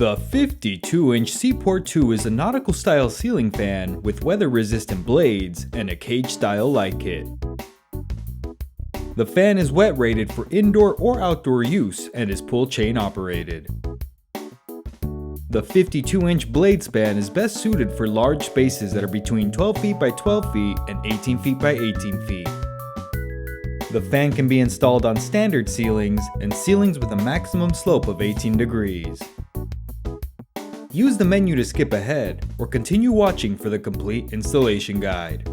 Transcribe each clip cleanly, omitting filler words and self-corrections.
The 52-inch Seaport II is a nautical style ceiling fan with weather resistant blades and a cage style light kit. The fan is wet rated for indoor or outdoor use and is pull chain operated. The 52-inch blade span is best suited for large spaces that are between 12 feet by 12 feet and 18 feet by 18 feet. The fan can be installed on standard ceilings and ceilings with a maximum slope of 18 degrees. Use the menu to skip ahead or continue watching for the complete installation guide.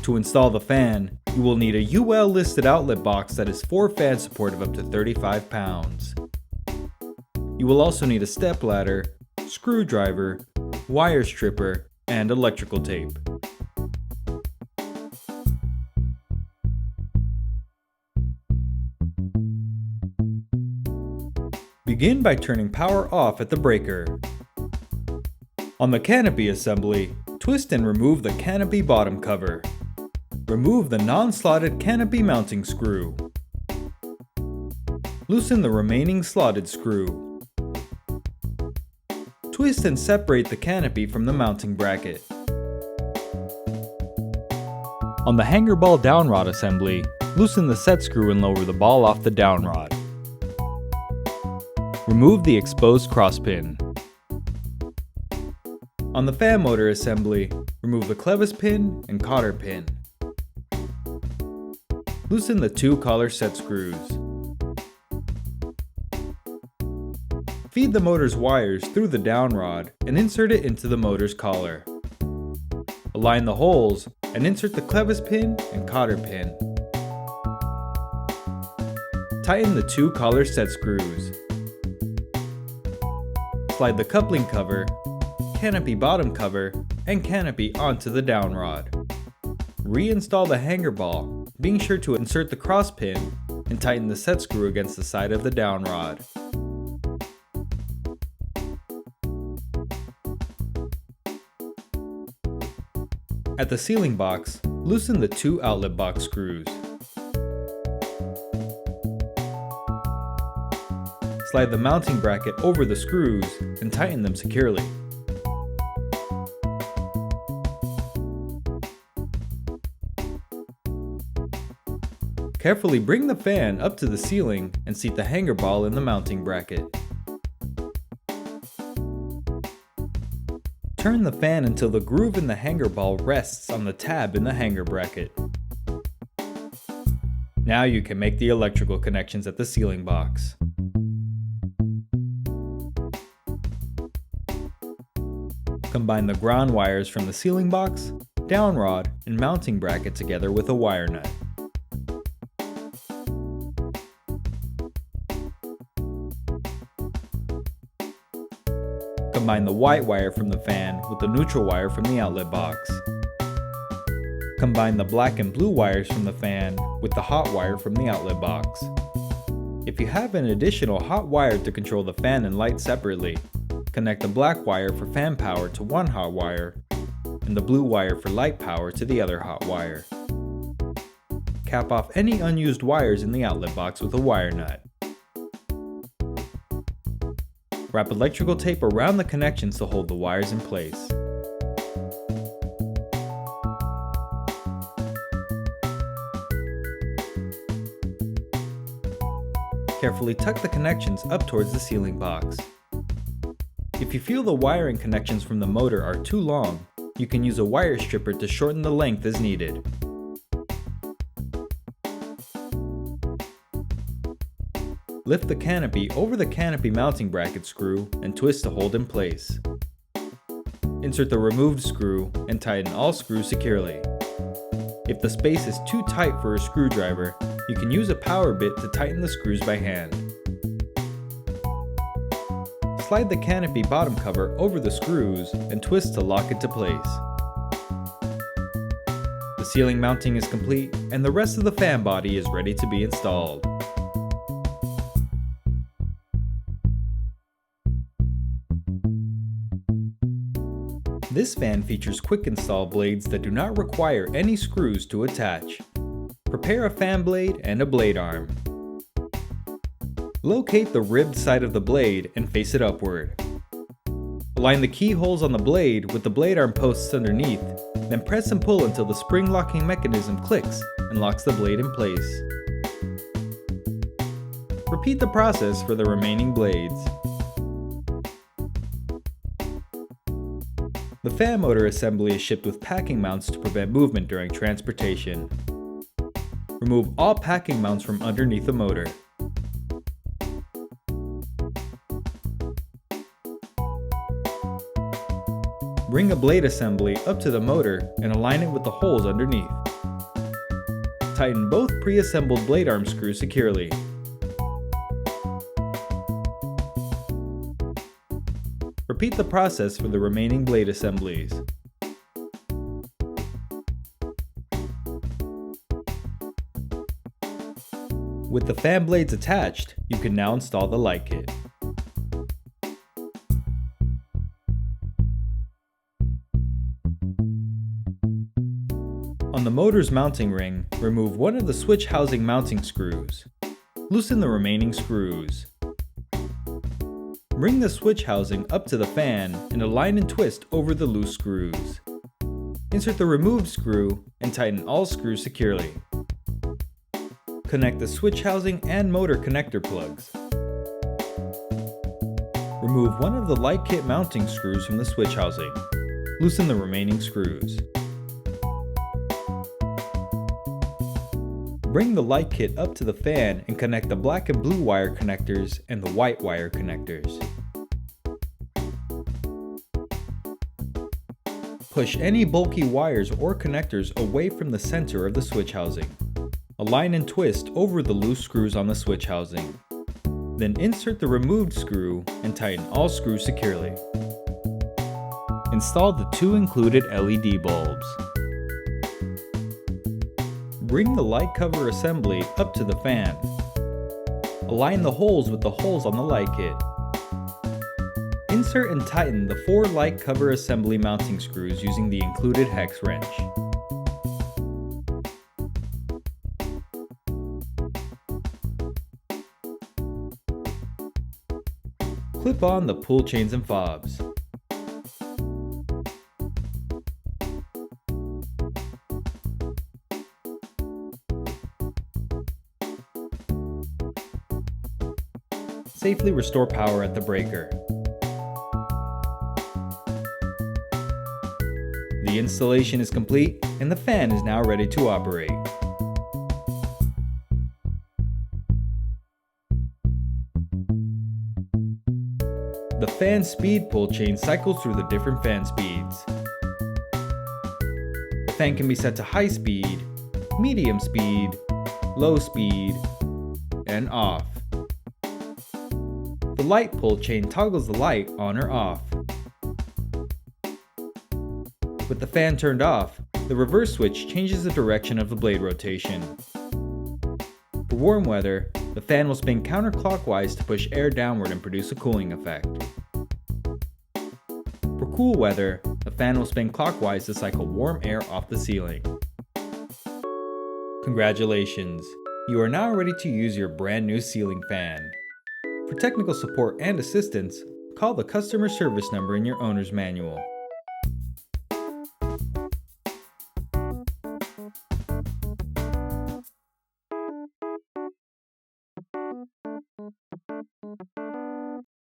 To install the fan, you will need a UL listed outlet box that is 4 fan support of up to 35 pounds. You will also need a step ladder, screwdriver, wire stripper, and electrical tape. Begin by turning power off at the breaker. On the canopy assembly, twist and remove the canopy bottom cover. Remove the non-slotted canopy mounting screw. Loosen the remaining slotted screw. Twist and separate the canopy from the mounting bracket. On the hanger ball down rod assembly, loosen the set screw and lower the ball off the down rod. Remove the exposed crosspin. On the fan motor assembly, remove the clevis pin and cotter pin. Loosen the 2 collar set screws. Feed the motor's wires through the down rod and insert it into the motor's collar. Align the holes and insert the clevis pin and cotter pin. Tighten the 2 collar set screws. Slide the coupling cover, canopy bottom cover, and canopy onto the down rod. Reinstall the hanger ball, being sure to insert the cross pin and tighten the set screw against the side of the down rod. At the ceiling box, loosen the 2 outlet box screws. Slide the mounting bracket over the screws and tighten them securely. Carefully bring the fan up to the ceiling and seat the hanger ball in the mounting bracket. Turn the fan until the groove in the hanger ball rests on the tab in the hanger bracket. Now you can make the electrical connections at the ceiling box. Combine the ground wires from the ceiling box, down rod, and mounting bracket together with a wire nut. Combine the white wire from the fan with the neutral wire from the outlet box. Combine the black and blue wires from the fan with the hot wire from the outlet box. If you have an additional hot wire to control the fan and light separately, connect the black wire for fan power to one hot wire and the blue wire for light power to the other hot wire. Cap off any unused wires in the outlet box with a wire nut. Wrap electrical tape around the connections to hold the wires in place. Carefully tuck the connections up towards the ceiling box. If you feel the wiring connections from the motor are too long, you can use a wire stripper to shorten the length as needed. Lift the canopy over the canopy mounting bracket screw and twist to hold in place. Insert the removed screw and tighten all screws securely. If the space is too tight for a screwdriver, you can use a power bit to tighten the screws by hand. Slide the canopy bottom cover over the screws and twist to lock into place. The ceiling mounting is complete and the rest of the fan body is ready to be installed. This fan features quick install blades that do not require any screws to attach. Prepare a fan blade and a blade arm. Locate the ribbed side of the blade and face it upward. Align the keyholes on the blade with the blade arm posts underneath, then press and pull until the spring locking mechanism clicks and locks the blade in place. Repeat the process for the remaining blades. The fan motor assembly is shipped with packing mounts to prevent movement during transportation. Remove all packing mounts from underneath the motor. Bring a blade assembly up to the motor and align it with the holes underneath. Tighten both pre-assembled blade arm screws securely. Repeat the process for the remaining blade assemblies. With the fan blades attached, you can now install the light kit. On the motor's mounting ring, remove one of the switch housing mounting screws. Loosen the remaining screws. Bring the switch housing up to the fan and align and twist over the loose screws. Insert the removed screw and tighten all screws securely. Connect the switch housing and motor connector plugs. Remove one of the light kit mounting screws from the switch housing. Loosen the remaining screws. Bring the light kit up to the fan and connect the black and blue wire connectors and the white wire connectors. Push any bulky wires or connectors away from the center of the switch housing. Align and twist over the loose screws on the switch housing. Then insert the removed screw and tighten all screws securely. Install the two included LED bulbs. Bring the light cover assembly up to the fan. Align the holes with the holes on the light kit. Insert and tighten the 4 light cover assembly mounting screws using the included hex wrench. Clip on the pull chains and fobs. Safely restore power at the breaker. The installation is complete and the fan is now ready to operate. The fan speed pull chain cycles through the different fan speeds. The fan can be set to high speed, medium speed, low speed, and off. The light pull chain toggles the light on or off. With the fan turned off, the reverse switch changes the direction of the blade rotation. For warm weather, the fan will spin counterclockwise to push air downward and produce a cooling effect. For cool weather, the fan will spin clockwise to cycle warm air off the ceiling. Congratulations! You are now ready to use your brand new ceiling fan. For technical support and assistance, call the customer service number in your owner's manual.